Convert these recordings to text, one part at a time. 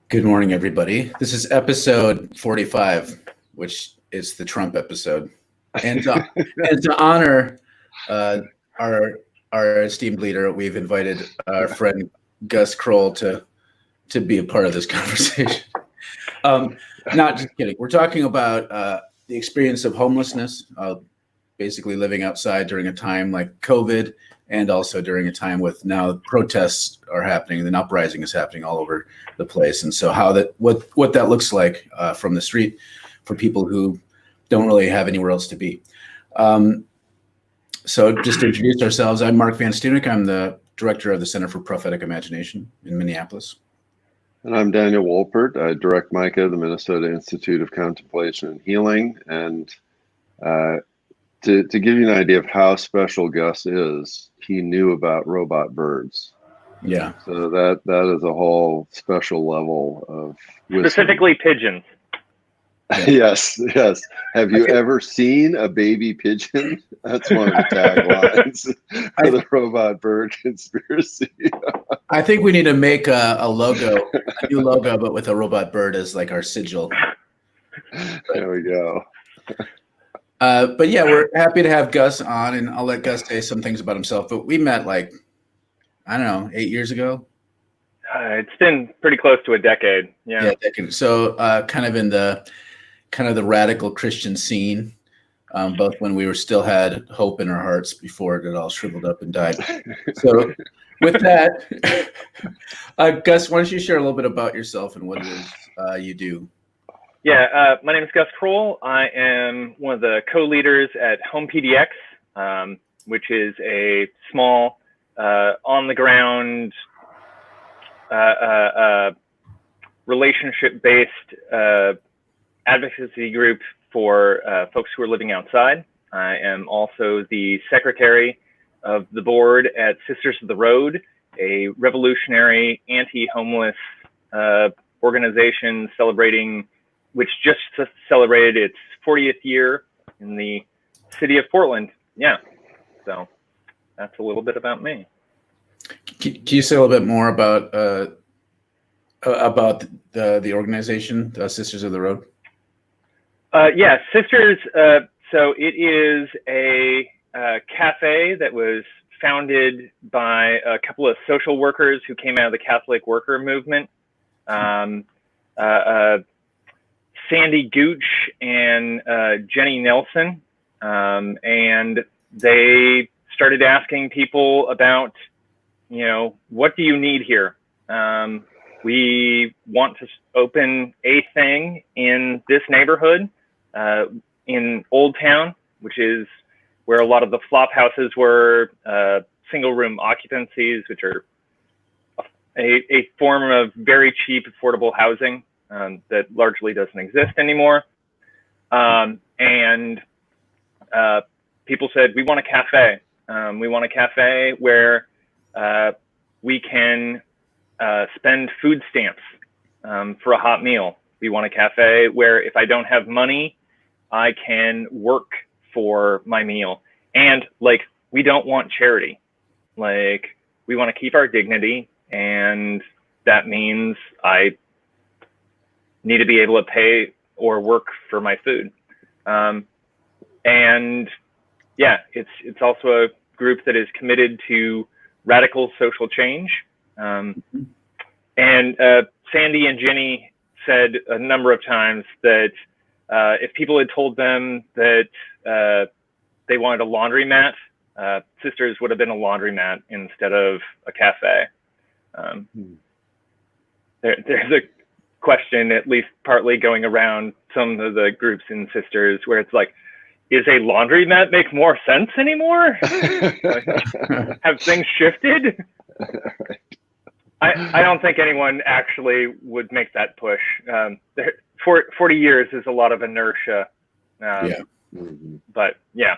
Good morning, everybody. This is episode 45, which is the Trump episode. And to honor our esteemed leader, we've invited our friend Gus Kroll to be a part of this conversation. Not just kidding. We're talking about the experience of homelessness, basically living outside during a time like COVID, and also during a time with now protests are happening, and uprising is happening all over the place. And so what that looks like from the street for people who don't really have anywhere else to be. So just to introduce ourselves, I'm Mark Van Stunick. I'm the director of the Center for Prophetic Imagination in Minneapolis. And I'm Daniel Wolpert. I direct MICA, the Minnesota Institute of Contemplation and Healing. And to give you an idea of how special Gus is, he knew about robot birds. Yeah. So that is a whole special level of wisdom. Specifically pigeons. Yes. Have you ever seen a baby pigeon? That's one of the taglines for the robot bird conspiracy. I think we need to make a new logo, but with a robot bird as like our sigil. There we go. But yeah, we're happy to have Gus on, and I'll let Gus say some things about himself. But we met 8 years ago. It's been pretty close to a decade. Yeah, a decade. So kind of in the radical Christian scene, both when we still had hope in our hearts before it all shriveled up and died. So with that, Gus, why don't you share a little bit about yourself and what it is you do? Yeah, my name is Gus Kroll. I am one of the co-leaders at HOMEPdx, which is a small, on-the-ground, relationship-based advocacy group for folks who are living outside. I am also the secretary of the board at Sisters of the Road, a revolutionary anti-homeless organization which just celebrated its 40th year in the city of Portland. Yeah, so that's a little bit about me. Can you say a little bit more about the organization, Sisters of the Road? Yeah, Sisters. So it is a cafe that was founded by a couple of social workers who came out of the Catholic worker movement. Sandy Gooch and Jenny Nelson, and they started asking people about, what do you need here? We want to open a thing in this neighborhood, in Old Town, which is where a lot of the flop houses were, single room occupancies, which are a form of very cheap, affordable housing. That largely doesn't exist anymore. And people said, we want a cafe. We want a cafe where we can spend food stamps for a hot meal. We want a cafe where if I don't have money, I can work for my meal. And we don't want charity. We want to keep our dignity. And that means I need to be able to pay or work for my food. And yeah, it's also a group that is committed to radical social change. And Sandy and Jenny said a number of times that if people had told them that they wanted a laundromat, Sisters would have been a laundromat instead of a cafe. There's a question, at least partly going around some of the groups in Sisters, where it's is a laundromat make more sense anymore? Have things shifted? I don't think anyone actually would make that push. 40 years is a lot of inertia. But yeah.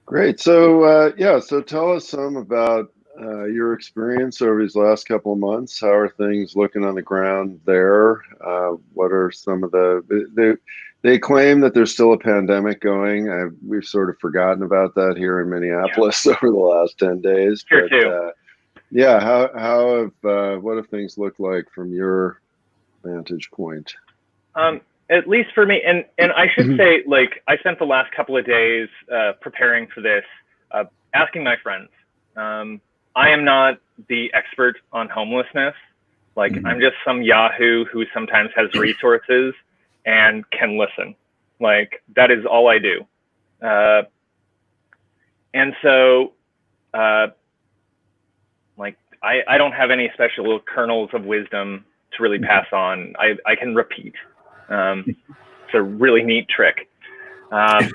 Great. So so tell us some about your experience over these last couple of months. How are things looking on the ground there? What are some of they claim that there's still a pandemic going. We've sort of forgotten about that here in Minneapolis over the last 10 days. Here too. Yeah, how have what have things looked like from your vantage point? At least for me, and I should say, like, I spent the last couple of days preparing for this, asking my friends. I am not the expert on homelessness. Like, I'm just some Yahoo who sometimes has resources and can listen. Like, that is all I do. And so, like, I don't have any special kernels of wisdom to really pass on. I can repeat. It's a really neat trick. But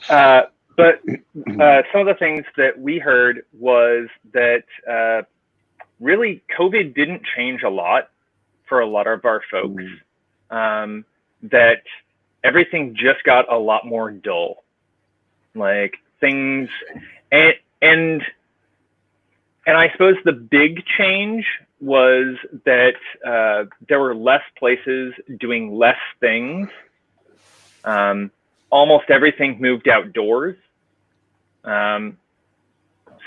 some of the things that we heard was that really COVID didn't change a lot for a lot of our folks. That everything just got a lot more dull. Like things, and I suppose the big change was that there were less places doing less things. Almost everything moved outdoors.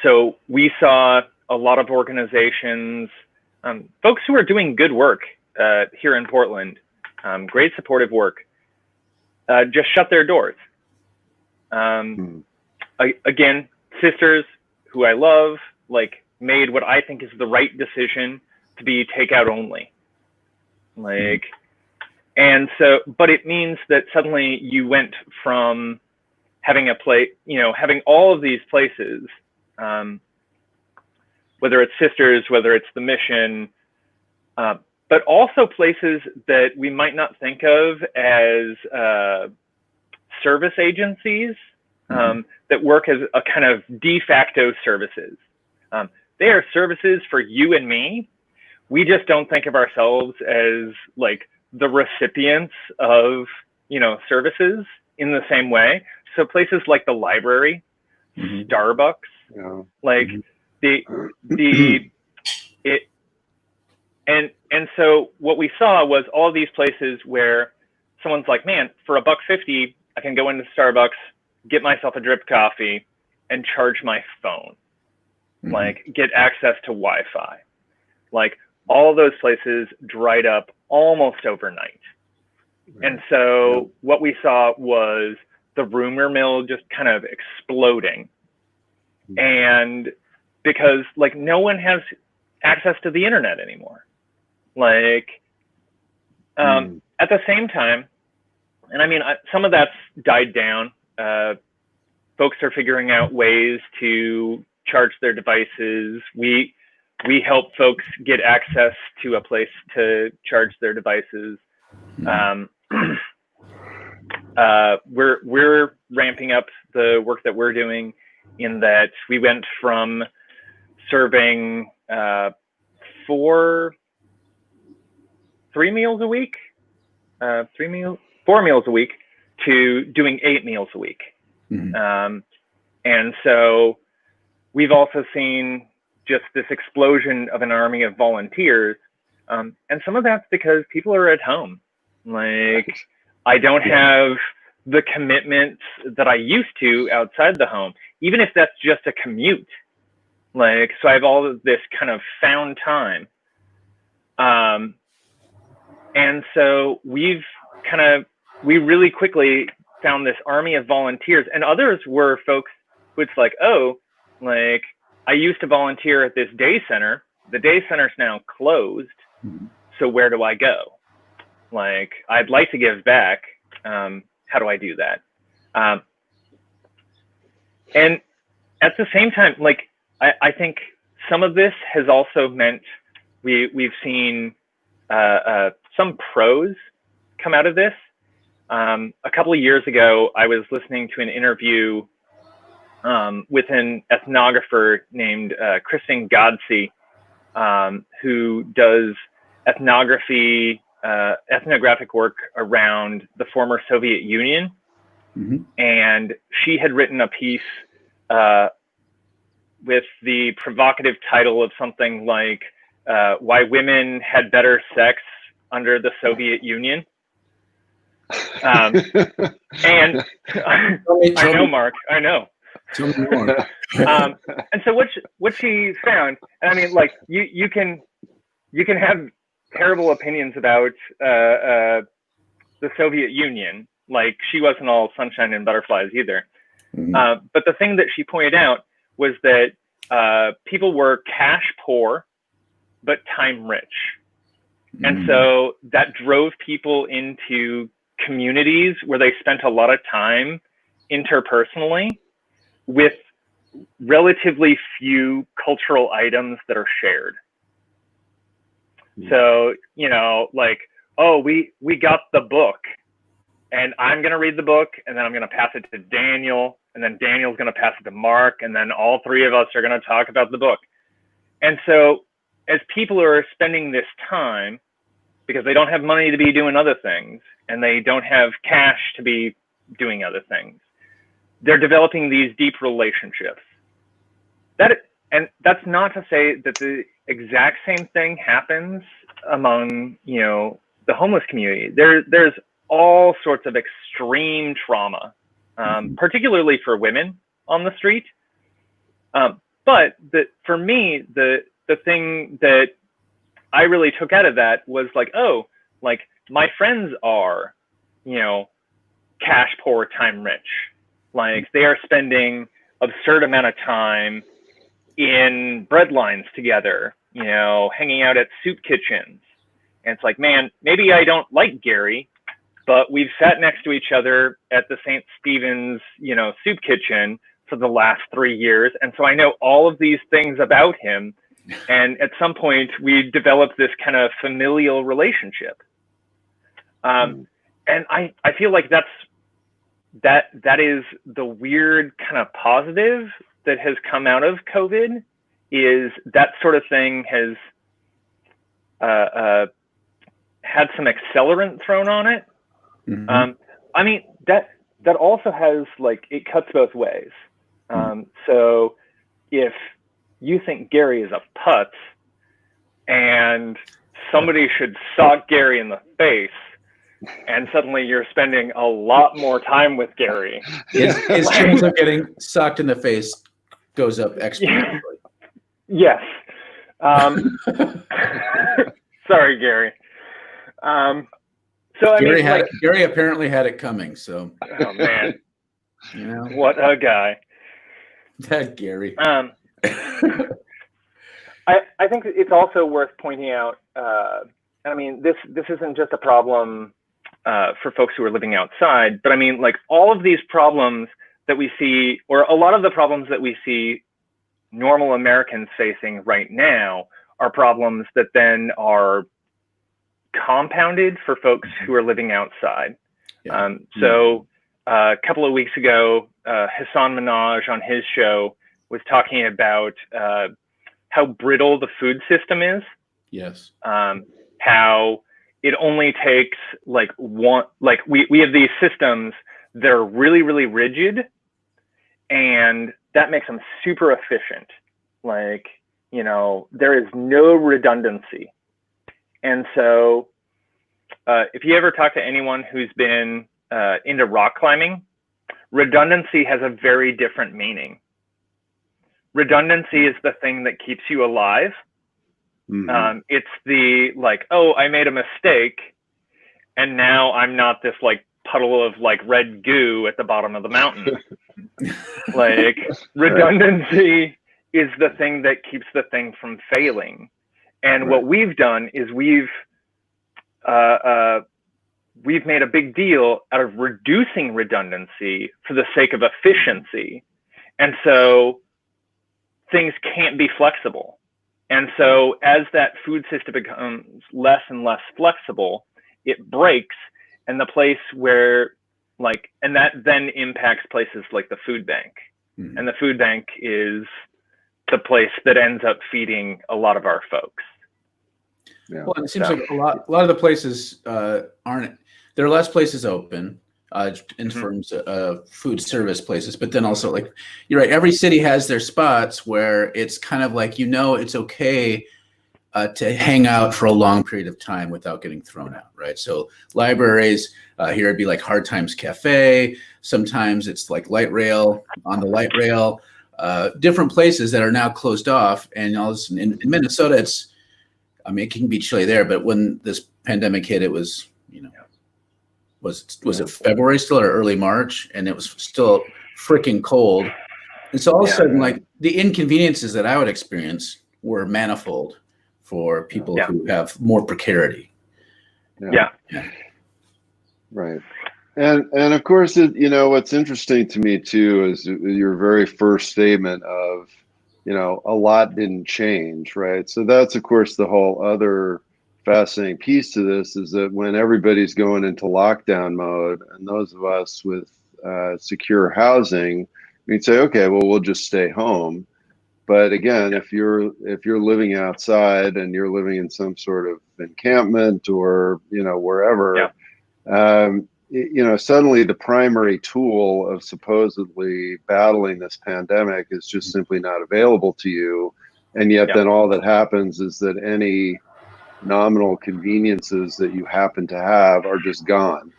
So we saw a lot of organizations, folks who are doing good work here in Portland, great supportive work, just shut their doors. Again, sisters who I love, like, made what I think is the right decision to be takeout only. Like, and so, but it means that suddenly you went from having a place, you know, having all of these places, whether it's sisters, whether it's the mission, but also places that we might not think of as service agencies that work as a kind of de facto services. They are services for you and me. We just don't think of ourselves as like the recipients of, you know, services in the same way. So places like the library, Starbucks, like and so what we saw was all these places where someone's like, man, for $1.50, I can go into Starbucks, get myself a drip coffee, and charge my phone. Like, get access to Wi-Fi. Like, all those places dried up almost overnight. And so what we saw was the rumor mill just kind of exploding. And because, like, no one has access to the internet anymore. Like, at the same time, and I mean, some of that's died down. Folks are figuring out ways to charge their devices. We help folks get access to a place to charge their devices. We're ramping up the work that we're doing in that we went from serving 4 meals a week to doing 8 meals a week. And so we've also seen just this explosion of an army of volunteers. And some of that's because people are at home. Like, I don't have the commitments that I used to outside the home, even if that's just a commute. Like, so I have all of this kind of found time. And so we really quickly found this army of volunteers, and others were folks who it's like, oh, like, I used to volunteer at this day center. The day center's now closed. So where do I go? Like, I'd like to give back. How do I do that? And at the same time, like, I think some of this has also meant we've seen some pros come out of this. A couple of years ago, I was listening to an interview with an ethnographer named Kristen Godsey, who does ethnographic work around the former Soviet Union. And she had written a piece with the provocative title of something like Why Women Had Better Sex Under the Soviet Union. And I know, Mark, I know. Tell me more. And so what she found, and I mean, like you can have terrible opinions about the Soviet Union. Like she wasn't all sunshine and butterflies either. But the thing that she pointed out was that people were cash poor, but time rich. And so that drove people into communities where they spent a lot of time interpersonally with relatively few cultural items that are shared. So, you know, like, oh, we got the book and I'm going to read the book and then I'm going to pass it to Daniel and then Daniel's going to pass it to Mark and then all three of us are going to talk about the book. And so as people are spending this time, because they don't have money to be doing other things and they don't have cash to be doing other things, they're developing these deep relationships. And that's not to say that the exact same thing happens among, you know, the homeless community. There's all sorts of extreme trauma, particularly for women on the street. But for me, the thing that I really took out of that was like, oh, like my friends are, you know, cash poor, time rich. Like they are spending absurd amount of time in bread lines together, you know, hanging out at soup kitchens. And it's like, man, maybe I don't like Gary, but we've sat next to each other at the St. Stephen's, you know, soup kitchen for the last 3 years. And so I know all of these things about him. And at some point we developed this kind of familial relationship. And I feel like that is the weird kind of positive that has come out of COVID, is that sort of thing has had some accelerant thrown on it. I mean, that also has, like, it cuts both ways. So if you think Gary is a putz and somebody should sock Gary in the face, and suddenly you're spending a lot more time with Gary, his chance of getting socked in the face goes up exponentially. Yes. Sorry, Gary. So I mean, like, Gary apparently had it coming. So. Oh man. You know, what a guy. That Gary. I think it's also worth pointing out. I mean, this isn't just a problem for folks who are living outside, but I mean, like, all of these problems that we see, or a lot of the problems that we see normal Americans facing right now, are problems that then are compounded for folks who are living outside. So a couple of weeks ago, Hassan Minhaj on his show was talking about how brittle the food system is. Yes. How it only takes like one, like we have these systems that are really, really rigid, and that makes them super efficient. Like, you know, there is no redundancy. And so if you ever talk to anyone who's been into rock climbing, redundancy has a very different meaning. Redundancy is the thing that keeps you alive. It's the, like, oh, I made a mistake and now I'm not this like puddle of like red goo at the bottom of the mountain. Like, redundancy is the thing that keeps the thing from failing. And what we've done is we've made a big deal out of reducing redundancy for the sake of efficiency. And so things can't be flexible. And so as that food system becomes less and less flexible, it breaks. And the place where, like, and that then impacts places like the food bank. And the food bank is the place that ends up feeding a lot of our folks. Yeah. Well, it seems like a lot of the places there are less places open in terms of food service places, but then also, like, you're right, every city has their spots where it's kind of like, you know, it's okay to hang out for a long period of time without getting thrown out, right? So libraries, here it'd be like Hard Times Cafe. Sometimes it's like light rail, on the light rail, different places that are now closed off. And all this, in Minnesota, it can be chilly there, but when this pandemic hit, it was, was it February still or early March? And it was still freaking cold. And so all of a sudden, like the inconveniences that I would experience were manifold for people who have more precarity. Yeah. Right. And of course, what's interesting to me too is your very first statement of, a lot didn't change, right? So that's, of course, the whole other fascinating piece to this is that when everybody's going into lockdown mode, and those of us with secure housing, we'd say, okay, well, we'll just stay home. But again, if you're living outside and you're living in some sort of encampment or wherever, suddenly the primary tool of supposedly battling this pandemic is just simply not available to you, and yet then all that happens is that any nominal conveniences that you happen to have are just gone.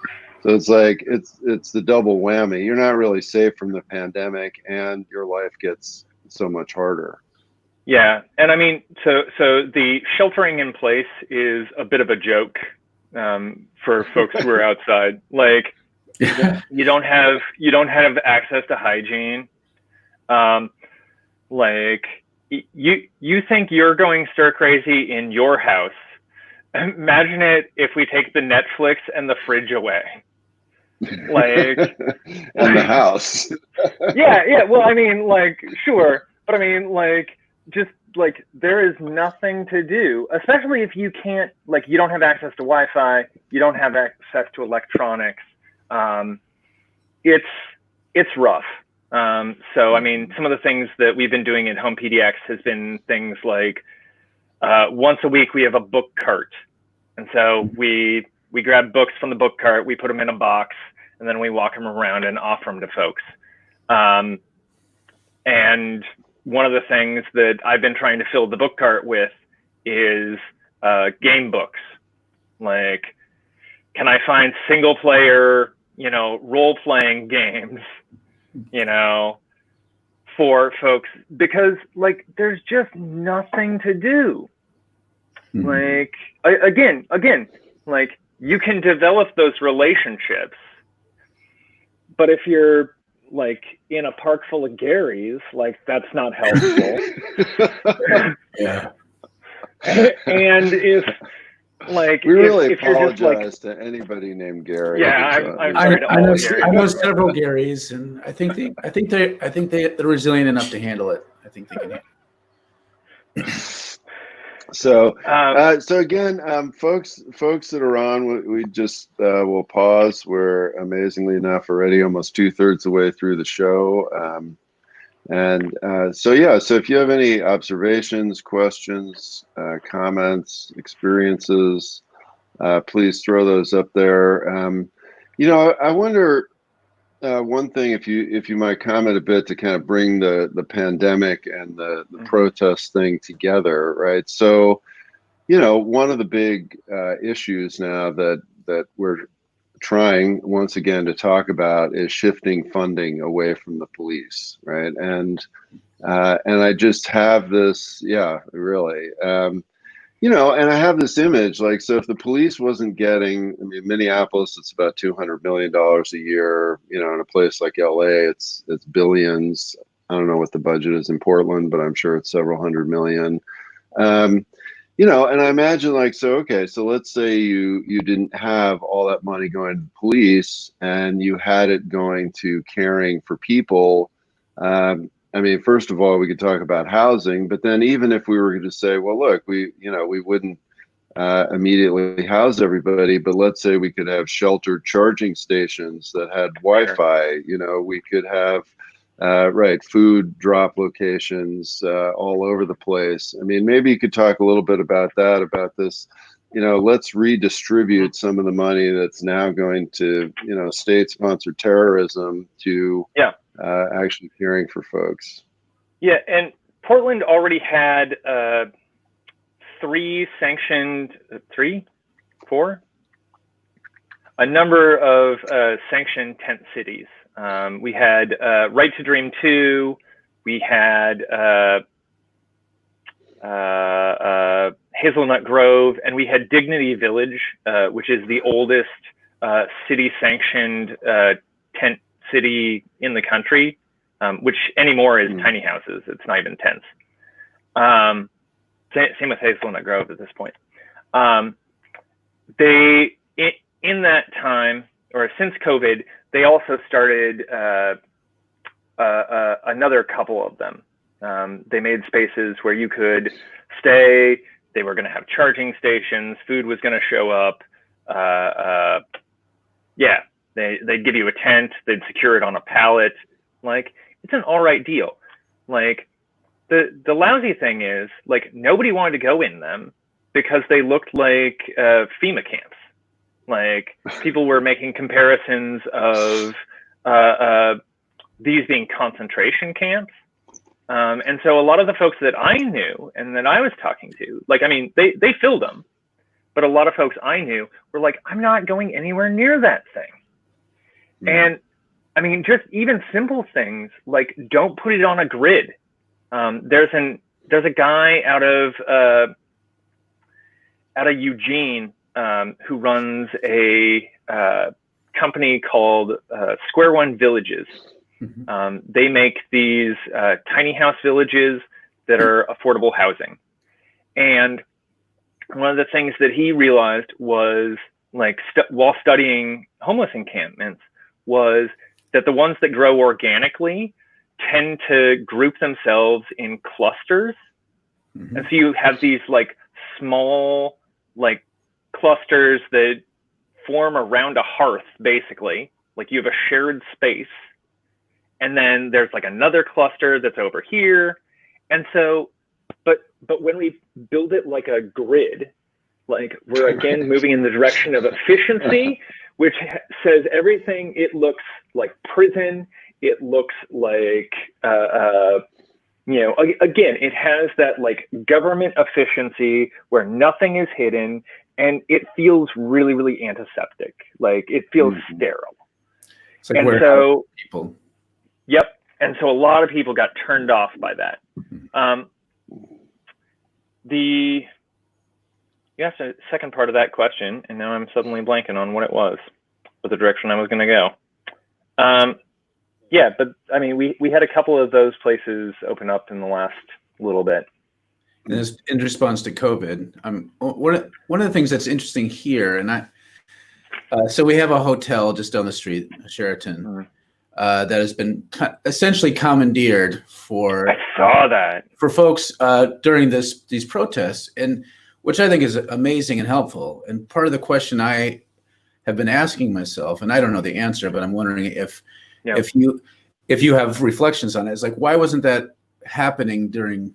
So it's like it's the double whammy. You're not really safe from the pandemic, and your life gets so much harder. Yeah, and I mean, so the sheltering in place is a bit of a joke for folks who are outside. Like, you don't have access to hygiene. Like, you think you're going stir crazy in your house. Imagine it if we take the Netflix and the fridge away. Like, and the house. yeah. Well, I mean, like, sure, but I mean, like, just like there is nothing to do, especially if you can't, like, you don't have access to Wi-Fi, you don't have access to electronics. It's rough. So, I mean, some of the things that we've been doing in HOMEPdx has been things like once a week we have a book cart, and so we grab books from the book cart, we put them in a box, and then we walk them around and offer them to folks. And one of the things that I've been trying to fill the book cart with is game books. Like, can I find single player, role-playing games, for folks? Because, like, there's just nothing to do. Like, again, like, you can develop those relationships, but if you're like in a park full of Garys, like, that's not helpful. Yeah. And if, like, we really if you're just like, to anybody named Gary. Yeah, I know several Garys, and I think they're resilient enough to handle it. I think they can handle it. So again, folks that are on, we just will pause. We're amazingly enough already almost 2/3 of the way through the show. So if you have any observations, questions, comments, experiences, please throw those up there. I wonder, one thing, if you might comment a bit to kind of bring the pandemic and the protest thing together, right? So, one of the big issues now that we're trying once again to talk about is shifting funding away from the police, right? And I just have this, really. And I have this image, like, so if the police wasn't getting, I mean, Minneapolis, it's about $200 million a year, in a place like LA, it's billions. I don't know what the budget is in Portland, but I'm sure it's several hundred million. And I imagine, like, so let's say you didn't have all that money going to the police and you had it going to caring for people. I mean, first of all, we could talk about housing, but then even if we were to say, well, look, we wouldn't immediately house everybody, but let's say we could have sheltered charging stations that had Wi-Fi. We could have food drop locations all over the place. I mean, maybe you could talk a little bit about that, about this. Let's redistribute some of the money that's now going to state-sponsored terrorism to actually caring for folks. Yeah, and Portland already had a number of sanctioned tent cities. We had Right to Dream 2. We had Hazelnut Grove, and we had Dignity Village, which is the oldest city-sanctioned tent city in the country, which anymore is tiny houses. It's not even tents. Same with Hazelnut Grove at this point. In that time, or since COVID, they also started another couple of them. They made spaces where you could stay. They were going to have charging stations. Food was going to show up. Yeah, they'd give you a tent. They'd secure it on a pallet. Like, it's an all right deal. Like, the lousy thing is, like, nobody wanted to go in them because they looked like FEMA camps. Like, people were making comparisons of these being concentration camps. And so a lot of the folks that I knew and that I was talking to, like, I mean, they filled them, but a lot of folks I knew were like, I'm not going anywhere near that thing. Mm-hmm. And I mean, just even simple things like, don't put it on a grid. There's a guy out of Eugene who runs a company called Square One Villages. Mm-hmm. They make these tiny house villages that are affordable housing. And one of the things that he realized was, like, while studying homeless encampments, was that the ones that grow organically tend to group themselves in clusters. Mm-hmm. And so you have these, like, small, like, clusters that form around a hearth, basically. Like, you have a shared space. And then there's, like, another cluster that's over here. And so, but when we build it like a grid, like, we're again moving in the direction of efficiency, which says everything, it looks like prison. It looks like, you know, again, it has that, like, government efficiency where nothing is hidden, and it feels really, really antiseptic. Like, it feels sterile. It's like, and so people. Yep. And so a lot of people got turned off by that. You asked a second part of that question, and now I'm suddenly blanking on what it was, or the direction I was going to go. Yeah, but I mean, we had a couple of those places open up in the last little bit. And in response to COVID, one of the things that's interesting here, and so we have a hotel just down the street, Sheraton, that has been essentially commandeered for. I saw that. For folks during these protests, and which I think is amazing and helpful. And part of the question I have been asking myself, and I don't know the answer, but I'm wondering if you have reflections on it, is like, why wasn't that happening during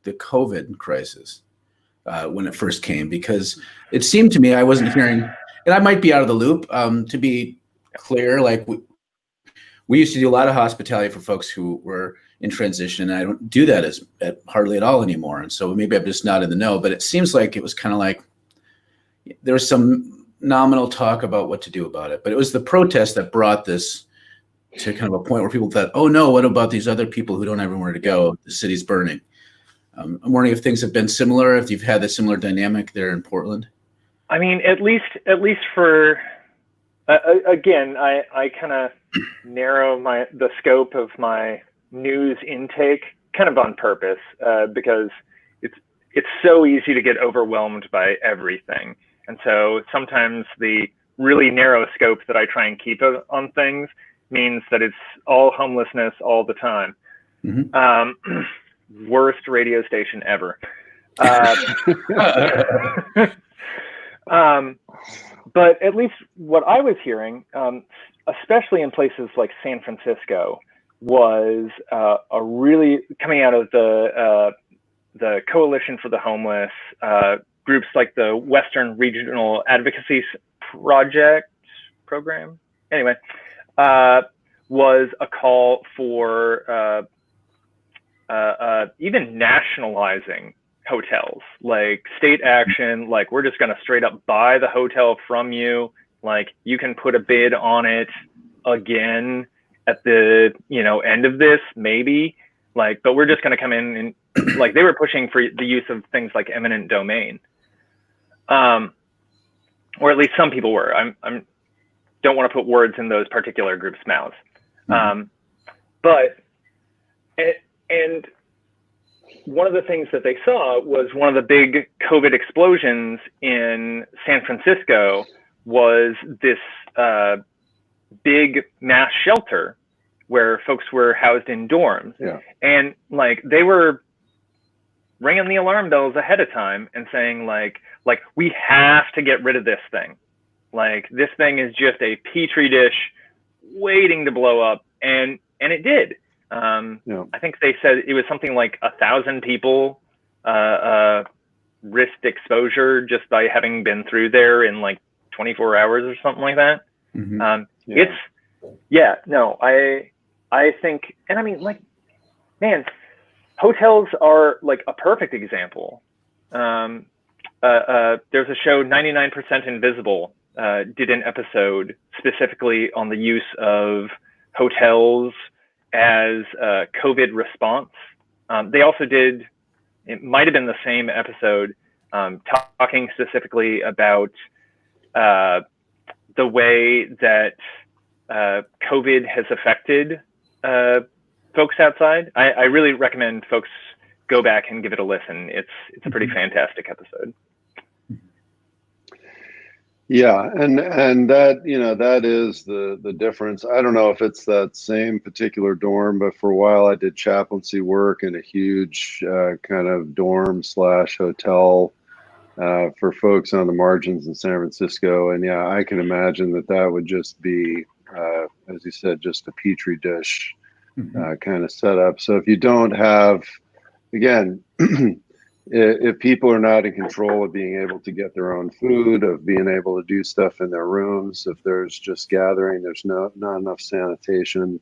the COVID crisis when it first came? Because it seemed to me I wasn't hearing, and I might be out of the loop, to be clear, like we used to do a lot of hospitality for folks who were in transition, and I don't do that hardly at all anymore. And so maybe I'm just not in the know, but it seems like it was kind of like there was some nominal talk about what to do about it, but it was the protest that brought this to kind of a point where people thought, oh no, what about these other people who don't have anywhere to go? The city's burning. I'm wondering if things have been similar, if you've had a similar dynamic there in Portland. I mean, at least for, again, I kind of narrow the scope of my news intake kind of on purpose, because it's so easy to get overwhelmed by everything. And so sometimes the really narrow scope that I try and keep on things means that it's all homelessness all the time. Mm-hmm. Worst radio station ever. But at least what I was hearing, especially in places like San Francisco, was a really coming out of the Coalition for the Homeless, groups like the Western Regional Advocacy Program. Anyway, was a call for even nationalizing hotels, like state action, like we're just going to straight up buy the hotel from you. Like you can put a bid on it again at the, you know, end of this, maybe, like, but we're just going to come in and like they were pushing for the use of things like eminent domain. Or at least some people were. I'm don't want to put words in those particular groups' mouths. And one of the things that they saw was one of the big COVID explosions in San Francisco was this big mass shelter where folks were housed in dorms. Yeah. And like they were ringing the alarm bells ahead of time and saying like we have to get rid of this thing. Like this thing is just a petri dish waiting to blow up, and it did. I think they said it was something like 1,000 people risked exposure just by having been through there in like 24 hours or something like that. I think, and I mean, like, man, hotels are like a perfect example. There's a show, 99% Invisible, did an episode specifically on the use of hotels as a COVID response. They also did, it might have been the same episode, talking specifically about the way that COVID has affected folks outside. I really recommend folks go back and give it a listen. It's a pretty fantastic episode. Yeah, and that, you know, that is the difference. I don't know if it's that same particular dorm, but for a while I did chaplaincy work in a huge kind of dorm / hotel for folks on the margins in San Francisco. And yeah, I can imagine that would just be, as you said, just a petri dish kind of setup. So if you don't have, again, if people are not in control of being able to get their own food, of being able to do stuff in their rooms, if there's just gathering, there's not enough sanitation,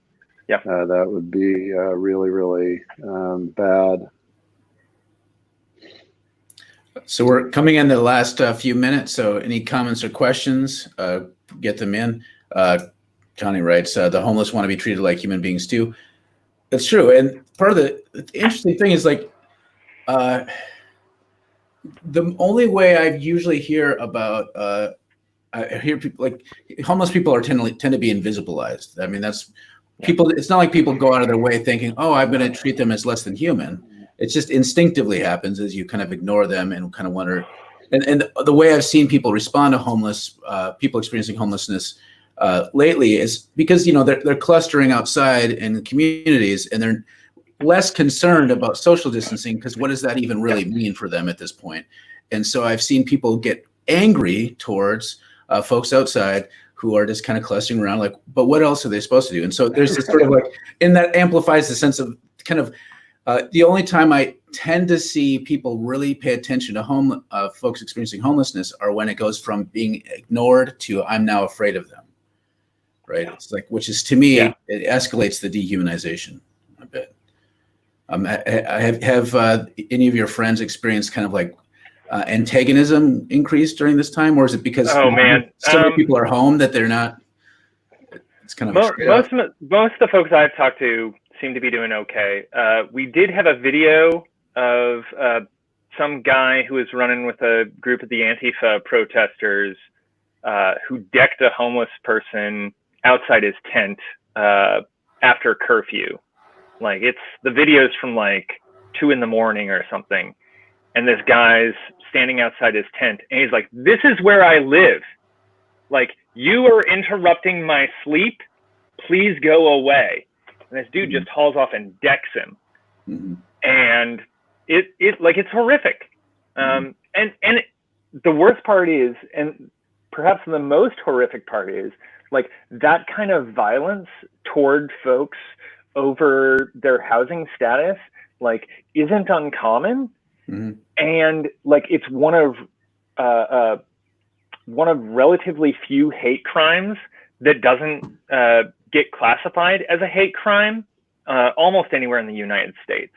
that would be really, really bad. So we're coming in the last few minutes. So any comments or questions, get them in. Connie writes, the homeless want to be treated like human beings too. That's true. And part of the interesting thing is like, the only way I usually hear about, I hear people like homeless people tend to be invisibilized. I mean, that's people. It's not like people go out of their way thinking, "Oh, I'm going to treat them as less than human." It just instinctively happens as you kind of ignore them and kind of wonder. And the way I've seen people respond to homeless people experiencing homelessness lately is because they're clustering outside in communities and they're less concerned about social distancing because what does that even really mean for them at this point? And so I've seen people get angry towards folks outside who are just kind of clustering around like, but what else are they supposed to do? And so there's this sort of like, and that amplifies the sense of kind of the only time I tend to see people really pay attention to folks experiencing homelessness are when it goes from being ignored to I'm now afraid of them, right? It's like, which is to me, it escalates the dehumanization a bit. Have any of your friends experienced kind of like antagonism increase during this time, or is it because so many people are home that they're not? It's kind of most of the folks I've talked to seem to be doing okay. We did have a video of some guy who was running with a group of the Antifa protesters who decked a homeless person outside his tent after curfew. Like the video's from like 2 a.m. or something. And this guy's standing outside his tent and he's like, this is where I live. Like, you are interrupting my sleep. Please go away. And this dude just hauls off and decks him. And it's horrific. And the worst part is, and perhaps the most horrific part is, like, that kind of violence toward folks over their housing status, like, isn't uncommon. And like, it's one of relatively few hate crimes that doesn't get classified as a hate crime almost anywhere in the United States.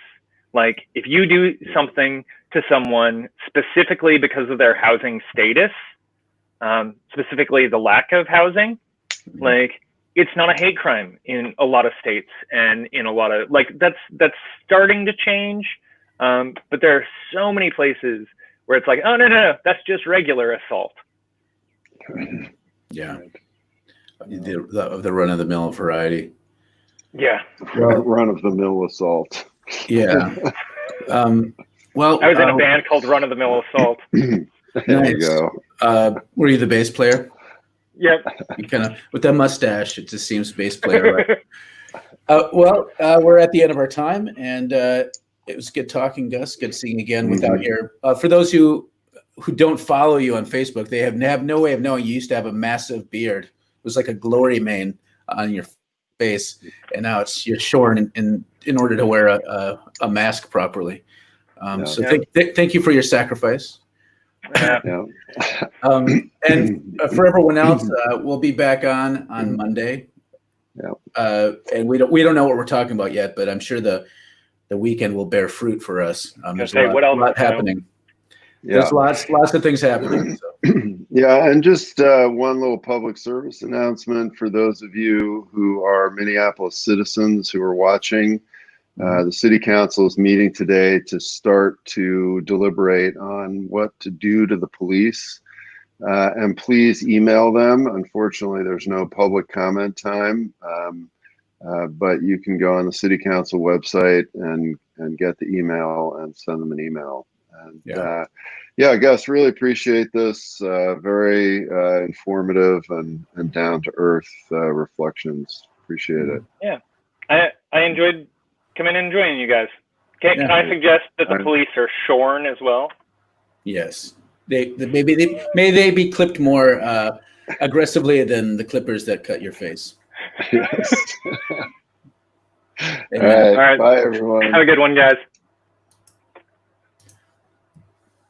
Like if you do something to someone specifically because of their housing status, specifically the lack of housing, like it's not a hate crime in a lot of states, and in a lot of, like, that's starting to change. But there are so many places where it's like, oh, no, that's just regular assault. Yeah. The run-of-the-mill variety. Yeah. Run-of-the-mill assault. Yeah. Well, I was in a band called Run of the Mill Assault. There you go. Were you the bass player? Yep. You kind of, with that mustache, it just seems bass player, right? We're at the end of our time, and it was good talking, Gus. Good seeing you again without your. For those who don't follow you on Facebook, they have no way of knowing you used to have a massive beard. It was like a glory mane on your face, and now you're shorn in order to wear a mask properly. So thank you for your sacrifice. Yeah. And for everyone else, we'll be back on Monday. Yeah. And we don't know what we're talking about yet, but I'm sure the weekend will bear fruit for us. There's a lot happening. Yeah. There's lots of things happening. So. Yeah, and just one little public service announcement for those of you who are Minneapolis citizens who are watching. The city council is meeting today to start to deliberate on what to do to the police. And please email them. Unfortunately, there's no public comment time, but you can go on the city council website and get the email and send them an email. And Gus, really appreciate this. Very informative and down to earth reflections. Appreciate it. Yeah, I enjoyed coming and joining you guys. Can I suggest that the police are shorn as well? Yes, may they be clipped more aggressively than the clippers that cut your face. Yes. All right. Bye, everyone. Have a good one, guys.